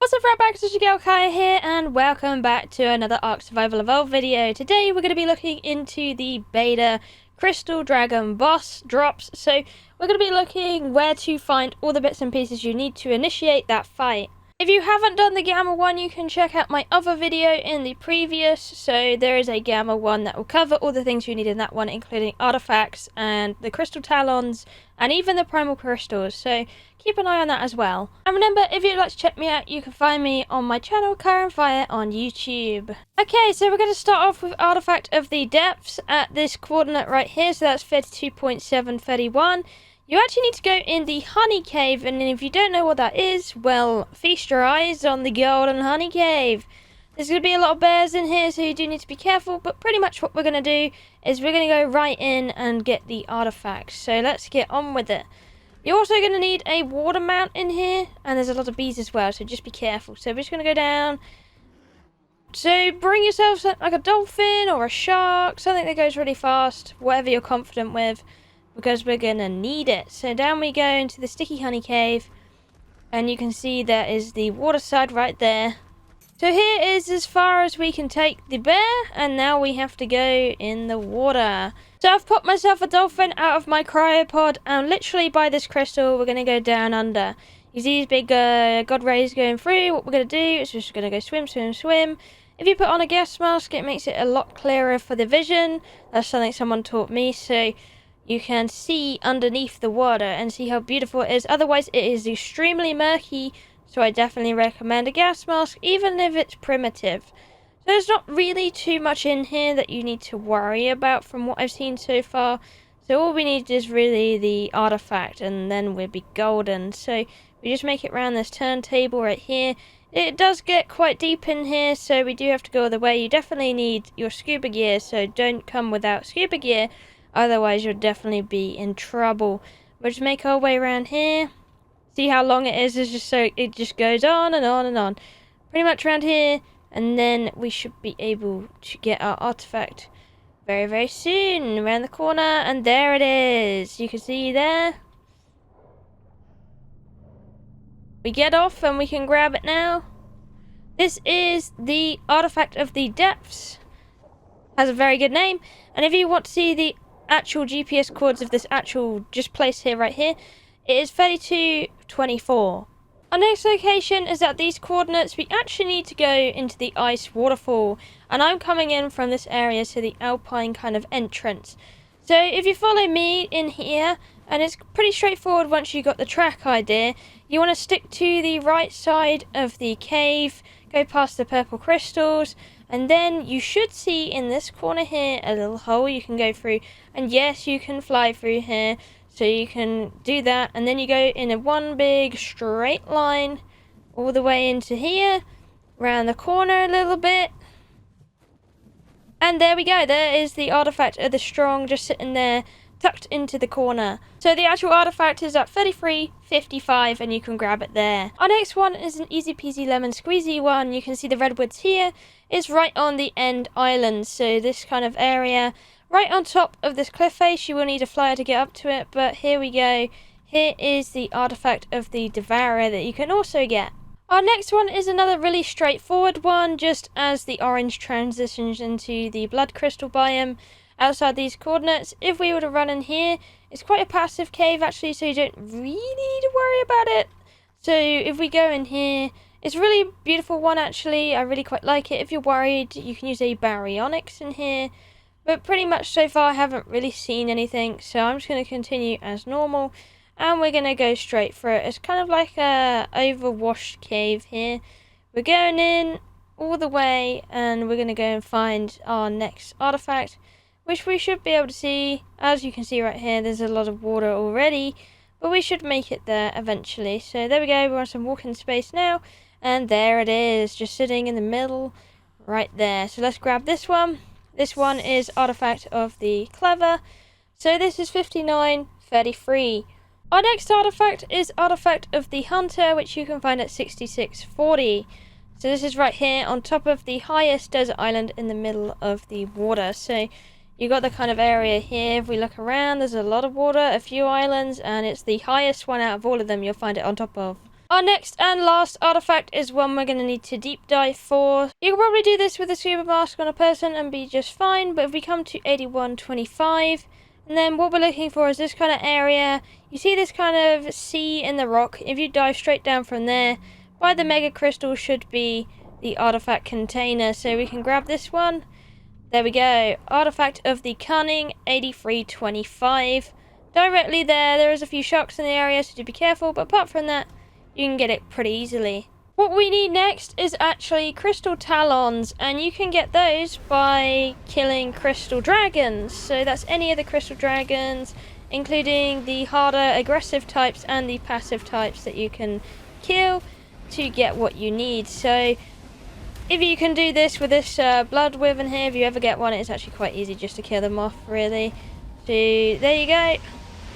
What's up, Ratbacks? It's your girl Kaya here, and welcome back to another ARK Survival Evolved video. Today we're going to be looking into the beta Crystal Dragon boss drops. So we're going to be looking where to find all the bits and pieces you need to initiate that fight. If you haven't done the Gamma one, you can check out my other video in the previous. So there is a Gamma one that will cover all the things you need in that one, including artifacts and the crystal talons and even the primal crystals. So keep an eye on that as well. And remember, if you'd like to check me out, you can find me on my channel, Karen Fire, on YouTube. Okay, so we're going to start off with Artifact of the Depths at this coordinate right here. So that's 32.731. You actually need to go in the honey cave, and if you don't know what that is, well, feast your eyes on the golden honey cave. There's going to be a lot of bears in here, so you do need to be careful, but pretty much what we're going to do is we're going to go right in and get the artifacts. So let's get on with it. You're also going to need a water mount in here, and there's a lot of bees as well, so just be careful. So we're just going to go down. So bring yourself like a dolphin or a shark, something that goes really fast, whatever you're confident with, because we're going to need it. So down we go into the sticky honey cave, and you can see there is the water side right there. So here is as far as we can take the bear, and now we have to go in the water. So I've popped myself a dolphin out of my cryopod, and literally by this crystal we're going to go down under. You see these big god rays going through. What we're going to do is just going to go swim, swim, swim. If you put on a gas mask, it makes it a lot clearer for the vision. That's something someone taught me, so you can see underneath the water and see how beautiful it is. Otherwise it is extremely murky, so I definitely recommend a gas mask, even if it's primitive. So there's not really too much in here that you need to worry about from what I've seen so far. So all we need is really the artifact, and then we'll be golden. So we just make it around this turntable right here. It does get quite deep in here, so we do have to go all the way. You definitely need your scuba gear, so don't come without scuba gear. Otherwise, you'll definitely be in trouble. We'll just make our way around here. See how long it is? It's just so it just goes on and on and on. Pretty much around here. And then we should be able to get our artifact very, very soon. Around the corner. And there it is. You can see there. We get off and we can grab it now. This is the Artifact of the Depths. Has a very good name. And if you want to see the actual GPS codes of this actual just place here right here, it is 3224. Our next location is at these coordinates. We actually need to go into the ice waterfall, and I'm coming in from this area to the alpine kind of entrance. So if you follow me in here, and it's pretty straightforward once you got the track idea, you want to stick to the right side of the cave, go past the purple crystals, and then you should see in this corner here a little hole you can go through. And yes, you can fly through here, so you can do that. And then you go in a one big straight line all the way into here, around the corner a little bit. And there we go. There is the Artifact of the Strong just sitting there, tucked into the corner. So the actual artifact is at 3355, and you can grab it there. Our next one is an easy peasy lemon squeezy one. You can see the redwoods here. It's right on the end island, so this kind of area right on top of this cliff face. You will need a flyer to get up to it, but here we go. Here is the artifact of the Devourer that you can also get. Our next one is another really straightforward one, just as the orange transitions into the blood crystal biome outside these coordinates. If we were to run in here, it's quite a passive cave actually, so you don't really need to worry about it. So if we go in here, it's a really beautiful one actually. I really quite like it. If you're worried, you can use a baryonyx in here, but pretty much so far I haven't really seen anything, so I'm just going to continue as normal, and we're going to go straight for it. It's kind of like a overwashed cave here. We're going in all the way, and we're going to go and find our next artifact, which we should be able to see. As you can see right here, there's a lot of water already, but we should make it there eventually. So there we go, we're on some walking space now, and there it is, just sitting in the middle right there. So let's grab this one. This one is Artifact of the Clever. So this is 5933. Our next artifact is Artifact of the Hunter, which you can find at 6640. So this is right here on top of the highest desert island in the middle of the water. So you got the kind of area here. If we look around, there's a lot of water, a few islands, and it's the highest one out of all of them you'll find it on top of. Our next and last artifact is one we're going to need to deep dive for. You can probably do this with a scuba mask on a person and be just fine, but if we come to 8125, and then what we're looking for is this kind of area. You see this kind of sea in the rock. If you dive straight down from there, by the mega crystal should be the artifact container. So we can grab this one. There we go. Artifact of the Cunning, 8325. Directly there. There is a few sharks in the area, so do be careful, but apart from that, you can get it pretty easily. What we need next is actually crystal talons, and you can get those by killing crystal dragons. So that's any of the crystal dragons, including the harder aggressive types and the passive types that you can kill to get what you need. So if you can do this with this blood wyvern here, if you ever get one, it's actually quite easy just to kill them off, really. So there you go.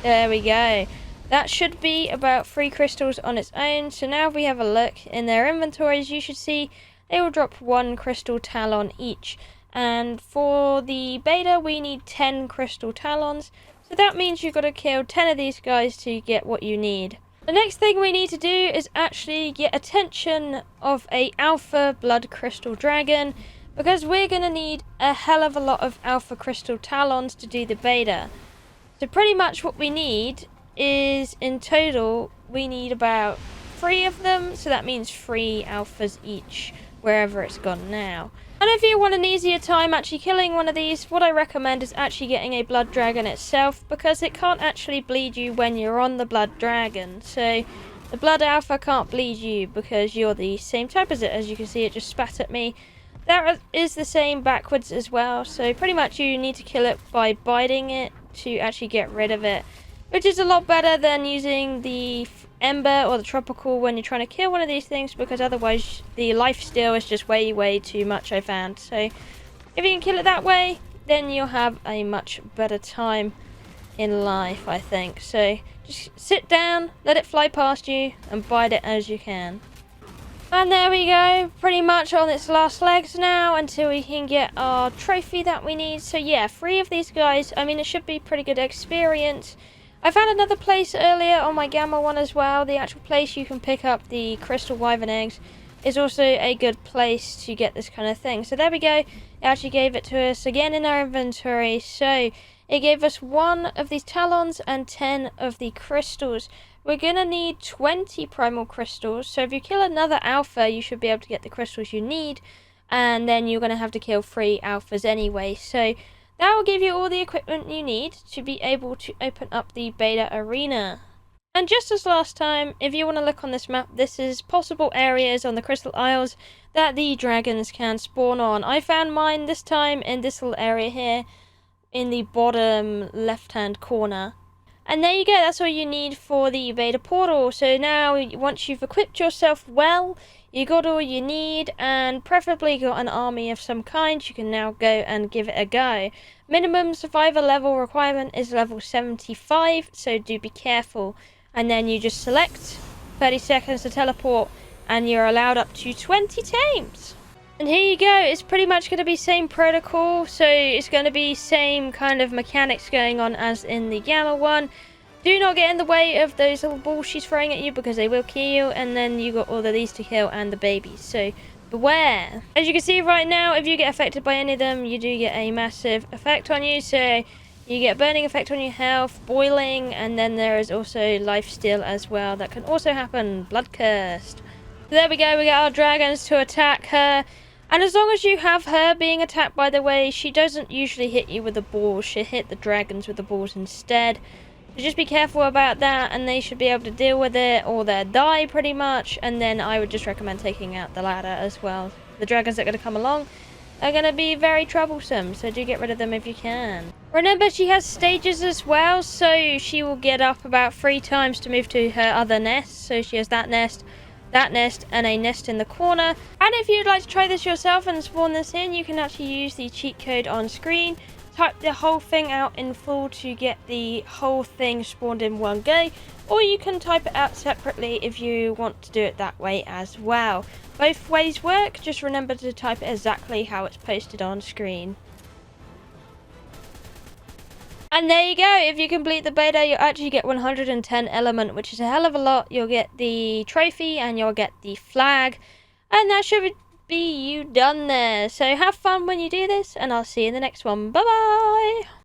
There we go. That should be about 3 crystals on its own. So now if we have a look in their inventories, you should see they will drop 1 crystal talon each. And for the beta, we need 10 crystal talons. So that means you've got to kill 10 of these guys to get what you need. The next thing we need to do is actually get attention of a alpha blood crystal dragon, because we're going to need a hell of a lot of alpha crystal talons to do the beta. So pretty much what we need is, in total, we need about 3 of them, so that means 3 alphas each, wherever it's gone now. And if you want an easier time actually killing one of these, what I recommend is actually getting a blood dragon itself, because it can't actually bleed you when you're on the blood dragon. So the blood alpha can't bleed you because you're the same type as it. As you can see, it just spat at me. That is the same backwards as well, so pretty much you need to kill it by biting it to actually get rid of it, which is a lot better than using the Ember or the Tropical when you're trying to kill one of these things, because otherwise the lifesteal is just way too much, I found. So if you can kill it that way, then you'll have a much better time in life, I think. So just sit down, let it fly past you, and bite it as you can. And there we go, pretty much on its last legs now, until we can get our trophy that we need. So yeah, 3 of these guys, I mean, it should be pretty good experience. I found another place earlier on my Gamma one as well. The actual place you can pick up the crystal wyvern eggs is also a good place to get this kind of thing. So there we go. It actually gave it to us again in our inventory. So it gave us 1 of these talons and 10 of the crystals. We're going to need 20 primal crystals. So if you kill another alpha, you should be able to get the crystals you need. And then you're going to have to kill 3 alphas anyway. So that will give you all the equipment you need to be able to open up the beta arena. And just as last time, if you want to look on this map, this is possible areas on the Crystal Isles that the dragons can spawn on. I found mine this time in this little area here in the bottom left hand corner. And there you go, that's all you need for the beta portal. So now, once you've equipped yourself well, you got all you need, and preferably got an army of some kind, you can now go and give it a go. Minimum survivor level requirement is level 75, so do be careful. And then you just select 30 seconds to teleport, and you're allowed up to 20 tames. And here you go, it's pretty much going to be same protocol, so it's going to be same kind of mechanics going on as in the Gamma one. Do not get in the way of those little balls she's throwing at you, because they will kill you, and then you got all of these to kill and the babies, so beware. As you can see right now, if you get affected by any of them, you do get a massive effect on you, so you get burning effect on your health, boiling, and then there is also lifesteal as well. That can also happen, blood cursed. There we go, we got our dragons to attack her. And as long as you have her being attacked, by the way, she doesn't usually hit you with the balls. She'll hit the dragons with the balls instead. So just be careful about that, and they should be able to deal with it, or they'll die pretty much. And then I would just recommend taking out the ladder as well. The dragons that are going to come along are going to be very troublesome, so do get rid of them if you can. Remember, she has stages as well, so she will get up about 3 times to move to her other nest. So she has that nest, and a nest in the corner. And if you'd like to try this yourself and spawn this in, you can actually use the cheat code on screen. Type the whole thing out in full to get the whole thing spawned in one go, or you can type it out separately if you want to do it that way as well. Both ways work, just remember to type it exactly how it's posted on screen. And there you go. If you complete the beta, you'll actually get 110 element, which is a hell of a lot. You'll get the trophy and you'll get the flag. And that should be you done there. So have fun when you do this, and I'll see you in the next one. Bye-bye!